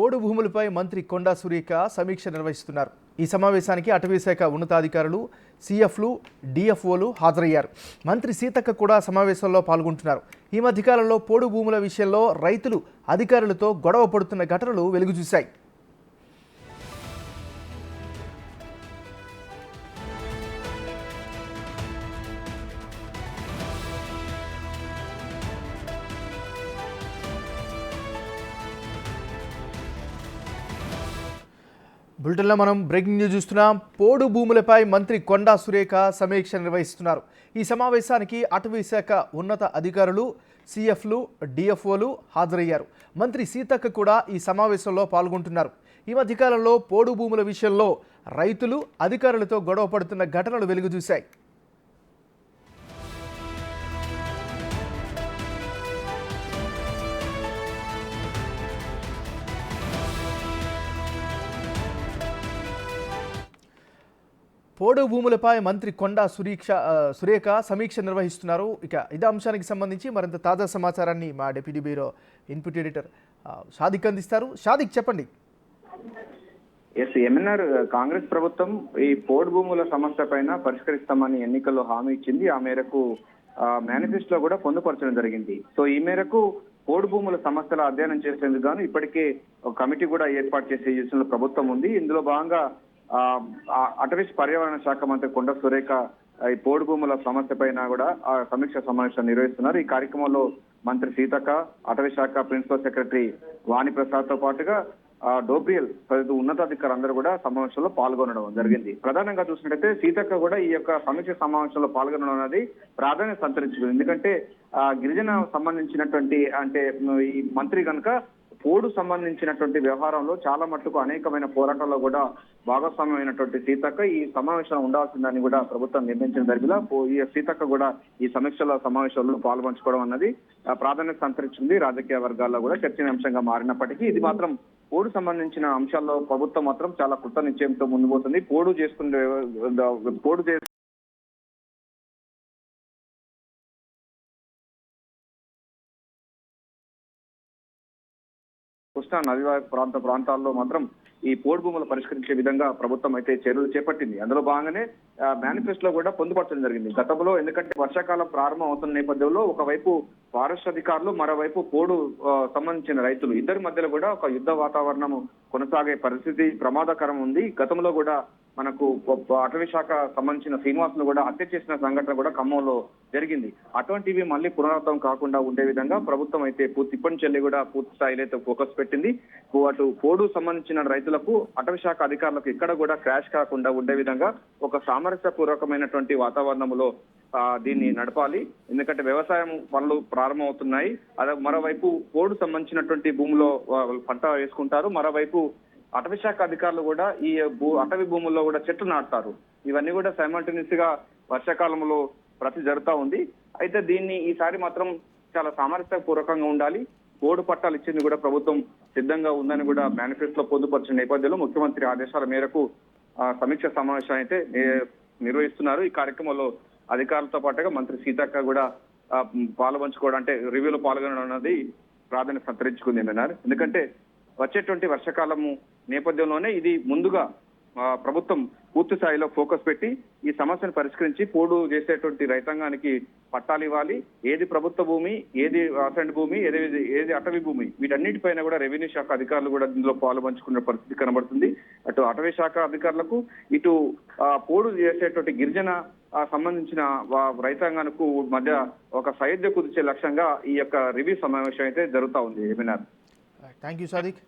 పోడు భూములపై మంత్రి కొండా సురేఖ సమీక్ష నిర్వహిస్తున్నారు. ఈ సమావేశానికి అటవీశాఖ ఉన్నతాధికారులు, సీఎఫ్లు, డిఎఫ్ఓలు హాజరయ్యారు. మంత్రి సీతక్క కూడా సమావేశంలో పాల్గొంటున్నారు. ఈ మధ్యకాలంలో పోడు భూముల విషయంలో రైతులు అధికారులతో గొడవ పడుతున్న ఘటనలు వెలుగుచూశాయి. బులెటిన్లో మనం బ్రేకింగ్ న్యూస్ చూస్తున్నాం. పోడు భూములపై మంత్రి కొండా సురేఖ సమీక్ష నిర్వహిస్తున్నారు. ఈ సమావేశానికి అటవీ శాఖ ఉన్నత అధికారులు, సీఎఫ్లు, డిఎఫ్ఓలు హాజరయ్యారు. మంత్రి సీతక్క కూడా ఈ సమావేశంలో పాల్గొంటున్నారు. ఈ మధ్యకాలంలో పోడు భూముల విషయంలో రైతులు అధికారులతో గొడవ పడుతున్న ఘటనలు వెలుగుచూశాయి. పోడు భూములపై మంత్రి కొండా సురేఖ సమీక్ష నిర్వహిస్తున్నారు. ఇక ఇదే అంశానికి సంబంధించి మరింత తాజా సమాచారాన్ని మా deputy bureau input editor Sadiq అందిస్తారు. షాదిక్, చెప్పండి. ఎంఎన్ఆర్ కాంగ్రెస్ ప్రభుత్వం ఈ పోడు భూముల సమస్య పైన పరిష్కరిస్తామని ఎన్నికల్లో హామీ ఇచ్చింది. ఆ మేరకు మేనిఫెస్టోలో కూడా పొందుపరచడం జరిగింది. సో ఈ మేరకు పోడు భూముల సమస్యల అధ్యయనం చేసేందుకు గాను ఇప్పటికే ఒక కమిటీ కూడా ఏర్పాటు చేసే యోచనలో ప్రభుత్వం ఉంది. ఇందులో భాగంగా అటవీ పర్యావరణ శాఖ మంత్రి కొండా సురేఖ ఈ పోడు భూముల సమస్య పైన కూడా ఆ సమీక్ష సమావేశం నిర్వహిస్తున్నారు. ఈ కార్యక్రమంలో మంత్రి సీతక్క, అటవీ శాఖ ప్రిన్సిపల్ సెక్రటరీ వాణి ప్రసాద్ తో పాటుగా డోబ్రియల్ ఉన్నతాధికారులు అందరూ కూడా సమావేశంలో పాల్గొనడం జరిగింది. ప్రధానంగా చూసినట్టయితే సీతక్క కూడా ఈ యొక్క సమీక్ష సమావేశంలో పాల్గొనడం అనేది ప్రాధాన్యత సంతరించుకుంది. ఎందుకంటే గిరిజన సంబంధించినటువంటి అంటే ఈ మంత్రి కనుక పోడు సంబంధించినటువంటి వ్యవహారంలో చాలా మట్టుకు అనేకమైన పోరాటాల్లో కూడా భాగస్వామ్యమైనటువంటి సీతక్క ఈ సమావేశంలో ఉండాల్సిందని కూడా ప్రభుత్వం నిర్ణయించిన జరిగిలా ఈ సీతక్క కూడా ఈ సమావేశంలో పాల్పంచుకోవడం అన్నది ప్రాధాన్యత సంతరించింది. రాజకీయ వర్గాల్లో కూడా చర్చనీయాంశంగా మారినప్పటికీ ఇది మాత్రం పోడు సంబంధించిన అంశాల్లో ప్రభుత్వం మాత్రం చాలా కృత నిశ్చయంతో ముందు పోతుంది. పోడు కృష్ణా నది ప్రాంతాల్లో మాత్రం ఈ పోడు భూములు పరిష్కరించే విధంగా ప్రభుత్వం అయితే చర్యలు చేపట్టింది. అందులో భాగంగానే మేనిఫెస్టోలో కూడా పొందుపరచడం జరిగింది. గతంలో ఎందుకంటే వర్షాకాలం ప్రారంభం అవుతున్న నేపథ్యంలో ఒకవైపు ఫారెస్ట్ అధికారులు, మరోవైపు పోడు సంబంధించిన రైతులు ఇద్దరి మధ్యలో కూడా ఒక యుద్ధ వాతావరణం కొనసాగే పరిస్థితి ప్రమాదకరం ఉంది. గతంలో కూడా మనకు అటవీ శాఖ సంబంధించిన శ్రీనివాసులు కూడా హత్య చేసిన సంఘటన కూడా ఖమ్మంలో జరిగింది. అటువంటివి మళ్ళీ పునరావృతం కాకుండా ఉండే విధంగా ప్రభుత్వం అయితే ఇప్పటి నుంచి కూడా పూర్తి స్థాయిలో అయితే ఫోకస్ పెట్టింది. అటు పోడు సంబంధించిన రైతులకు, అటవీ శాఖ అధికారులకు ఎక్కడ కూడా క్రాష్ కాకుండా ఉండే విధంగా ఒక సామరస్యపూర్వకమైనటువంటి వాతావరణంలో దీన్ని నడపాలి. ఎందుకంటే వ్యవసాయం పనులు ప్రారంభమవుతున్నాయి. అదే మరోవైపు పోడు సంబంధించినటువంటి భూమిలో పంట వేసుకుంటారు. మరోవైపు అటవీ శాఖ అధికారులు కూడా ఈ అటవీ భూముల్లో కూడా చెట్లు నాటుతారు. ఇవన్నీ కూడా సైమల్టేనియస్ గా వర్షాకాలంలో జరుగుతూ ఉంది. అయితే దీన్ని ఈసారి మాత్రం చాలా సామరస్యపూర్వకంగా ఉండాలి. పోడు పట్టాలు ఇచ్చింది కూడా ప్రభుత్వం సిద్ధంగా ఉందని కూడా మేనిఫెస్టోలో పొందుపరిచిన నేపథ్యంలో ముఖ్యమంత్రి ఆదేశాల మేరకు సమీక్ష సమావేశం అయితే నిర్వహిస్తున్నారు. ఈ కార్యక్రమంలో అధికారులతో పాటుగా మంత్రి సీతక్క కూడా పాల్పంచుకోవడం అంటే రివ్యూలో పాల్గొనడం అనేది ప్రాధాన్యత సంతరించుకుంది అన్నారు. ఎందుకంటే వచ్చేటువంటి వర్షాకాలము నేపథ్యంలోనే ఇది ముందుగా ప్రభుత్వం పూర్తి స్థాయిలో ఫోకస్ పెట్టి ఈ సమస్యను పరిష్కరించి పోడు చేసేటువంటి రైతాంగానికి పట్టాలు ఇవ్వాలి. ఏది ప్రభుత్వ భూమి, ఏది అసైన్డ్ భూమి, ఏది అటవీ భూమి, వీటన్నిటిపైన కూడా రెవెన్యూ శాఖ అధికారులు కూడా దీనిలో పాల్పంచుకునే పరిస్థితి కనబడుతుంది. అటు అటవీ శాఖ అధికారులకు, ఇటు పోడు చేసేటువంటి గిరిజన సంబంధించిన రైతాంగానికి మధ్య ఒక సయోధ్య కుదిర్చే లక్ష్యంగా ఈ యొక్క రివ్యూ సమావేశం అయితే జరుగుతూ ఉంది. Thank you Sadiq.